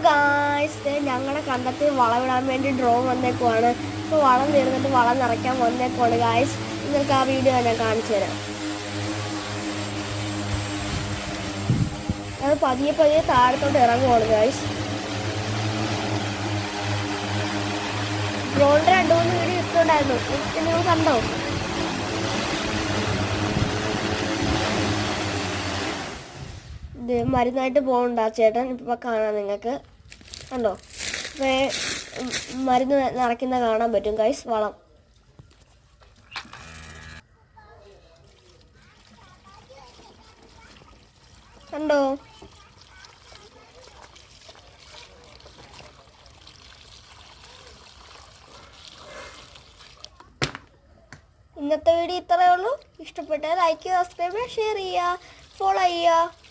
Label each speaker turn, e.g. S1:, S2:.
S1: Guys, ഞങ്ങളുടെ കണ്ടത്തിൽ വളമിടാൻ വേണ്ടി drone വന്നേക്കുവാണ്. ഇപ്പോൾ വളം തീർന്നിട്ട് വളം നിറയ്ക്കാൻ വന്നേക്കുവാണ് ഗായ്സ്. നിങ്ങൾക്ക് ആ വീഡിയോ ഞാൻ കാണിച്ചു തരാം. അത് പതിയെ പതിയെ താഴത്തോട്ട് ഇറങ്ങുവാണ് ഗായ്സ്. ഡ്രോണിൻ്റെ 2-3 വീഡിയോ ഇട്ടുണ്ടായിരുന്നു, നിങ്ങൾ കണ്ടോ? ഇത് മരുന്നായിട്ട് പോകണ്ട ചേട്ടൻ, ഇപ്പം കാണാം നിങ്ങൾക്ക് കണ്ടോ. മരുന്ന് നിറയ്ക്കുന്ന കാണാൻ പറ്റും ഗൈസ്. വളം കണ്ടോ. ഇന്നത്തെ വീഡിയോ ഇത്രയേ ഉള്ളൂ. ഇഷ്ടപ്പെട്ടാൽ ലൈക്ക് ചെയ്യുക, സബ്സ്ക്രൈബ് ചെയ്യുക, ഷെയർ ചെയ്യുക, ഫോളോ ചെയ്യുക.